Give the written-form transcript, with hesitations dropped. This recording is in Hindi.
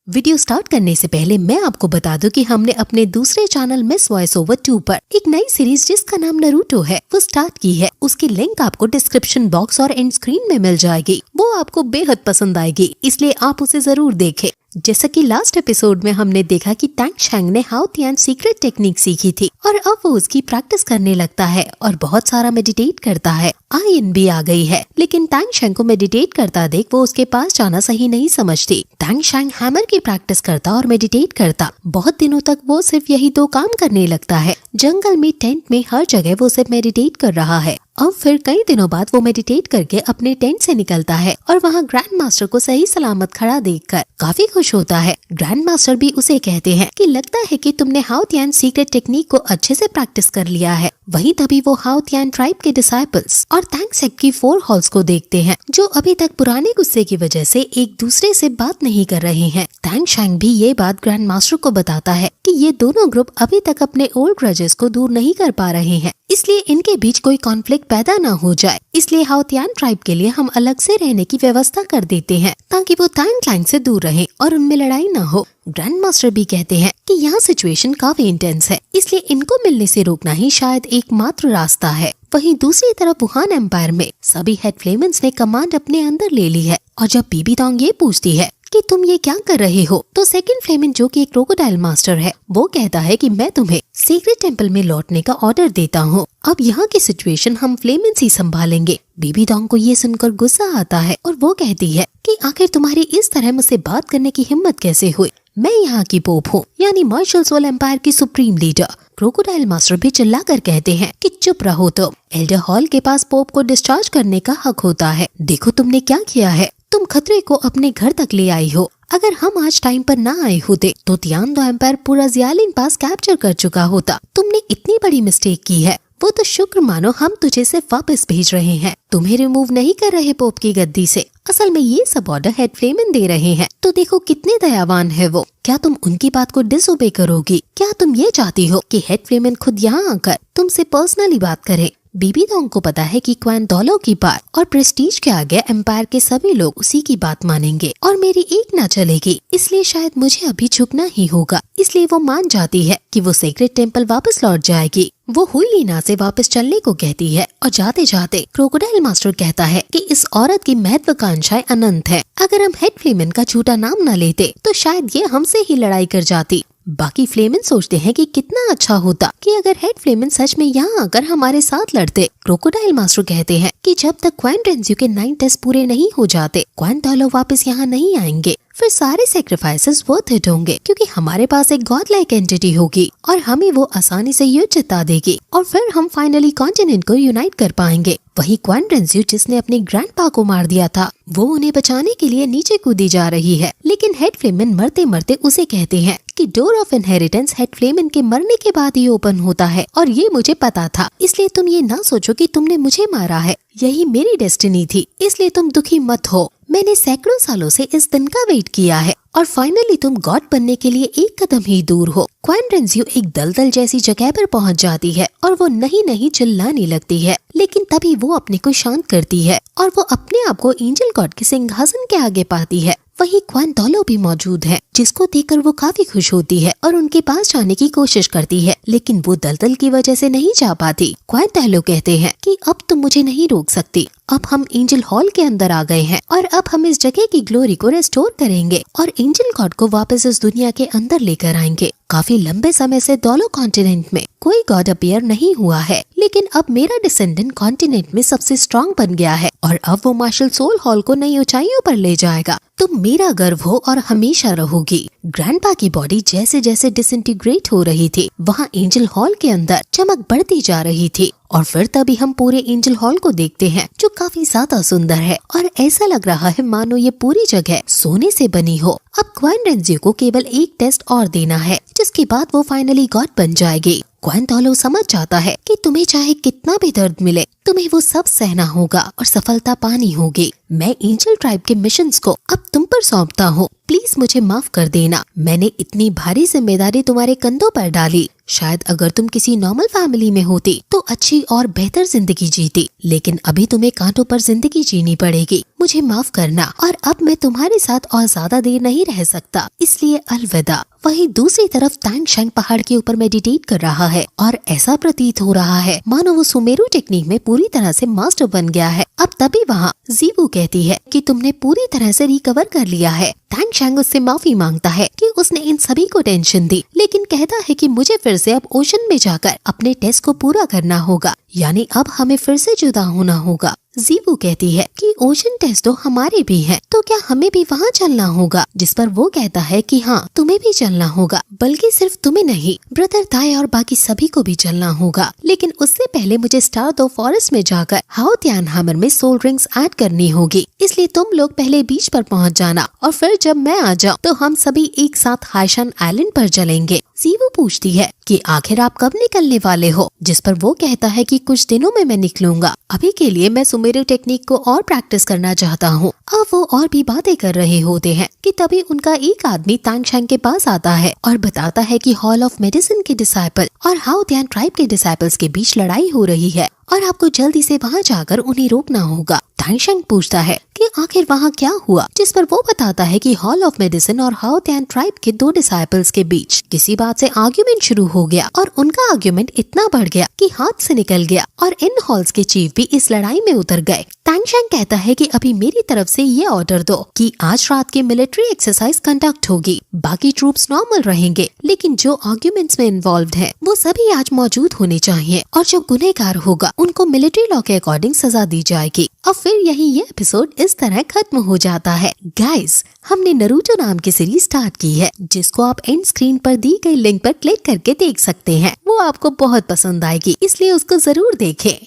वीडियो स्टार्ट करने से पहले मैं आपको बता दूं कि हमने अपने दूसरे चैनल मिस वॉइस ओवर 2 पर एक नई सीरीज जिसका नाम नरूटो है वो स्टार्ट की है। उसकी लिंक आपको डिस्क्रिप्शन बॉक्स और एंड स्क्रीन में मिल जाएगी। वो आपको बेहद पसंद आएगी, इसलिए आप उसे जरूर देखें। जैसा कि लास्ट एपिसोड में हमने देखा कि टैंग शैंग ने हाओ तियान सीक्रेट टेक्निक सीखी थी और अब वो उसकी प्रैक्टिस करने लगता है और बहुत सारा मेडिटेट करता है। आयन भी आ गई है, लेकिन टैंग शैंग को मेडिटेट करता देख वो उसके पास जाना सही नहीं समझती। टैंग शैंग हैमर की प्रैक्टिस करता और मेडिटेट करता। बहुत दिनों तक वो सिर्फ यही 2 काम करने लगता है। जंगल में, टेंट में, हर जगह वो सिर्फ मेडिटेट कर रहा है। अब फिर कई दिनों बाद वो मेडिटेट करके अपने टेंट से निकलता है और वहाँ ग्रैंड मास्टर को सही सलामत खड़ा देखकर काफी खुश होता है। ग्रैंड मास्टर भी उसे कहते हैं कि लगता है कि तुमने हाओ तियान सीक्रेट टेक्निक को अच्छे से प्रैक्टिस कर लिया है। वहीं तभी वो हाओ तियान ट्राइब के डिसाइपल्स और टैंग शैंग की 4 हॉल्स को देखते हैं, जो अभी तक पुराने गुस्से की वजह से एक दूसरे से बात नहीं कर रहे हैं। टैंग शैंग भी ये बात ग्रैंड मास्टर को बताता है कि ये दोनों ग्रुप अभी तक अपने ओल्ड ग्रजेस को दूर नहीं कर पा रहे हैं, इसलिए इनके बीच कोई कॉन्फ्लिक्ट पैदा ना हो जाए। इसलिए हाओ तियान ट्राइब के लिए हम अलग से रहने की व्यवस्था कर देते हैं ताकि वो टैंग क्लैंग से दूर रहे और उनमें लड़ाई ना हो। ग्रैंड मास्टर भी कहते हैं कि यहाँ सिचुएशन काफी इंटेंस है, इसलिए इनको मिलने से रोकना ही शायद एकमात्र रास्ता है। वहीं दूसरी तरफ वुहान एम्पायर में सभी हेड फ्लेमेंस ने कमांड अपने अंदर ले ली है और जब बीबी तोंग ये पूछती है कि तुम ये क्या कर रहे हो, तो सेकंड फ्लेमेन जो कि एक क्रोकोडाइल मास्टर है वो कहता है कि मैं तुम्हें सीक्रेट टेंपल में लौटने का ऑर्डर देता हूँ। अब यहाँ की सिचुएशन हम फ्लेमेंस ही संभालेंगे। बीबी तोंग को ये सुनकर गुस्सा आता है और वो कहती है कि आखिर तुम्हारी इस तरह मुझसे बात करने की हिम्मत कैसे हुई। मैं यहाँ की पोप हूँ, यानी मार्शल सोल एम्पायर की सुप्रीम लीडर। क्रोकोडाइल मास्टर भी चिल्लाकर कहते हैं कि चुप रहो तुम। एल्डर हॉल के पास पोप को डिस्चार्ज करने का हक होता है। देखो तुमने क्या किया है, तुम खतरे को अपने घर तक ले आई हो। अगर हम आज टाइम पर ना आए होते तो तियान-दो एम्पायर पूरा जियालिन पास कैप्चर कर चुका होता। तुमने इतनी बड़ी मिस्टेक की है। वो तो शुक्र मानो हम तुझे सिर्फ वापस भेज रहे हैं, तुम्हें रिमूव नहीं कर रहे पोप की गद्दी से। असल में ये सब ऑर्डर हेड फ्लेमेन दे रहे हैं, तो देखो कितने दयावान है वो। क्या तुम उनकी बात को डिसओबे करोगी? क्या तुम ये चाहती हो कि हेड फ्लेमेन खुद यहाँ आकर तुमसे पर्सनली बात करे? बीबी तोंग को पता है कि क्वान दौलो की बात और प्रेस्टीज के आगे एम्पायर के सभी लोग उसी की बात मानेंगे और मेरी एक ना चलेगी, इसलिए शायद मुझे अभी झुकना ही होगा। इसलिए वो मान जाती है कि वो सीक्रेट टेंपल वापस लौट जाएगी। वो हुईलिना से वापस चलने को कहती है और जाते जाते क्रोकोडाइल मास्टर कहता है कि इस औरत की महत्वाकांक्षाएं अनंत है। अगर हम हेड फ्लेमेन का झूठा नाम न लेते तो शायद ये हमसे ही लड़ाई कर जाती। बाकी फ्लेमेन सोचते हैं कि कितना अच्छा होता कि अगर हेड फ्लेमेन सच में यहाँ आकर हमारे साथ लड़ते। क्रोकोडाइल मास्टर कहते हैं कि जब तक क्वान रेंज्यू के 9 टेस्ट पूरे नहीं हो जाते क्वान दौलो वापस यहाँ नहीं आएंगे। फिर सारे सेक्रीफाइसेस वर्थ इट होंगे, क्योंकि हमारे पास एक गॉड लाइक एंटिटी होगी और हमें वो आसानी से युद्ध जिता देगी और फिर हम फाइनली कॉन्टिनेंट को यूनाइट कर पाएंगे। वही क्वान रेंज्यू जिसने अपने ग्रैंडपा को मार दिया था, वो उन्हें बचाने के लिए नीचे कूदी जा रही है, लेकिन हेड फ्लेमेन मरते मरते उसे कहते हैं कि डोर ऑफ इनहेरिटेंस हेड फ्लेमेन के मरने के बाद ही ओपन होता है और ये मुझे पता था। इसलिए तुम ये ना सोचो कि तुमने मुझे मारा है, यही मेरी डेस्टिनी थी, इसलिए तुम दुखी मत हो। मैंने सैकड़ों सालों से इस दिन का वेट किया है और फाइनली तुम गॉड बनने के लिए एक कदम ही दूर हो। क्वान रेंज्यू एक दलदल जैसी जगह पर पहुंच जाती है और वो नहीं नहीं चिल्लाने लगती है, लेकिन तभी वो अपने को शांत करती है और वो अपने आप को एंजल गॉड के सिंहासन के आगे पाती है। वहीं क्वान दौलो भी मौजूद है, जिसको देखकर वो काफी खुश होती है और उनके पास जाने की कोशिश करती है, लेकिन वो दलदल की वजह से नहीं जा पाती। क्वान दौलो कहते हैं कि अब तुम मुझे नहीं रोक सकती। अब हम एंजल हॉल के अंदर आ गए हैं और अब हम इस जगह की ग्लोरी को रेस्टोर करेंगे और एंजल गॉड को वापस इस दुनिया के अंदर लेकर आएंगे। काफी लंबे समय से दौलो कॉन्टिनेंट में कोई गॉड अपीयर नहीं हुआ है, लेकिन अब मेरा डिसेंडेंट कॉन्टिनेंट में सबसे स्ट्रांग बन गया है और अब वो मार्शल सोल हॉल को नई ऊंचाइयों पर ले जाएगा। तुम मेरा गर्व हो और हमेशा रहोगी। ग्रैंडपा की बॉडी जैसे जैसे डिसइंटीग्रेट हो रही थी, वहाँ एंजल हॉल के अंदर चमक बढ़ती जा रही थी और फिर तभी हम पूरे एंजल हॉल को देखते हैं, जो काफी ज्यादा सुंदर है और ऐसा लग रहा है मानो ये पूरी जगह सोने से बनी हो। अब क्वान रेंज्यू को केवल एक टेस्ट और देना है, जिसके बाद वो फाइनली गॉड बन जाएगी। क्वान दौलो समझ जाता है कि तुम्हें चाहे कितना भी दर्द मिले, तुम्हें वो सब सहना होगा और सफलता पानी होगी। मैं एंजल ट्राइब के मिशंस को अब तुम पर सौंपता हूँ। प्लीज मुझे माफ कर देना, मैंने इतनी भारी जिम्मेदारी तुम्हारे कंधों पर डाली। शायद अगर तुम किसी नॉर्मल फैमिली में होती तो अच्छी और बेहतर जिंदगी जीती, लेकिन अभी तुम्हें कांटों पर जिंदगी जीनी पड़ेगी। मुझे माफ करना, और अब मैं तुम्हारे साथ और ज्यादा देर नहीं रह सकता, इसलिए अलविदा। वहीं दूसरी तरफ तांग शेंग पहाड़ के ऊपर मेडिटेट कर रहा है और ऐसा प्रतीत हो रहा है मानो वो सुमेरु टेक्निक में पूरी तरह से मास्टर बन गया है। अब तभी वहाँ जीवू कहती है कि तुमने पूरी तरह से रिकवर कर लिया है। तांग शेंग उससे माफी मांगता है कि उसने इन सभी को टेंशन दी, लेकिन कहता है कि मुझे फिर से अब ओशन में जाकर अपने टेस्ट को पूरा करना होगा, यानी अब हमें फिर से जुदा होना होगा। जीवू कहती है कि ओशन टेस्ट तो हमारे भी हैं, तो क्या हमें भी वहाँ चलना होगा? जिस पर वो कहता है कि हाँ तुम्हें भी चलना होगा, बल्कि सिर्फ तुम्हें नहीं, ब्रदर ताई और बाकी सभी को भी चलना होगा। लेकिन उससे पहले मुझे स्टार दो फॉरेस्ट में जाकर हाओ त्यान हैमर में सोल रिंग्स ऐड करनी होगी, इसलिए तुम लोग पहले बीच पर पहुँच जाना और फिर जब मैं आ जाऊँ तो हम सभी एक साथ हाइशान आइलैंड पर चलेंगे। जीवू पूछती है कि आखिर आप कब निकलने वाले हो? जिस पर वो कहता है कि कुछ दिनों में मैं निकलूंगा, अभी के लिए मैं सुमेरु टेक्निक को और प्रैक्टिस करना चाहता हूँ। अब वो और भी बातें कर रहे होते हैं कि तभी उनका एक आदमी तांग शेंग के पास आता है और बताता है कि हॉल ऑफ मेडिसिन के डिसाइपल और हाओ त्यान ट्राइब के डिसाइपल्स के बीच लड़ाई हो रही है और आपको जल्दी से वहाँ जाकर उन्हें रोकना होगा। तांग शेंग पूछता है कि आखिर वहाँ क्या हुआ, जिस पर वो बताता है कि हॉल ऑफ मेडिसिन और हाओ त्यान ट्राइब के दो डिसाइपल्स के बीच किसी बात से आर्ग्यूमेंट शुरू हो गया और उनका आर्ग्यूमेंट इतना बढ़ गया कि हाथ से निकल गया और इन हॉल्स के चीफ भी इस लड़ाई में उतर गए। तांग शेंग कहता है कि अभी मेरी तरफ से ये ऑर्डर दो कि आज रात की मिलिट्री एक्सरसाइज कंडक्ट होगी, बाकी ट्रूप्स नॉर्मल रहेंगे, लेकिन जो आर्ग्यूमेंट्स में इन्वॉल्व हैं वो सभी आज मौजूद होने चाहिए और जो गुनहगार होगा उनको मिलिट्री लॉ के अकॉर्डिंग सजा दी जाएगी। और फिर यही ये एपिसोड इस तरह खत्म हो जाता है। गाइस, हमने नारुतो नाम की सीरीज स्टार्ट की है, जिसको आप एंड स्क्रीन पर दी गई लिंक पर क्लिक करके देख सकते हैं। वो आपको बहुत पसंद आएगी, इसलिए उसको जरूर देखें।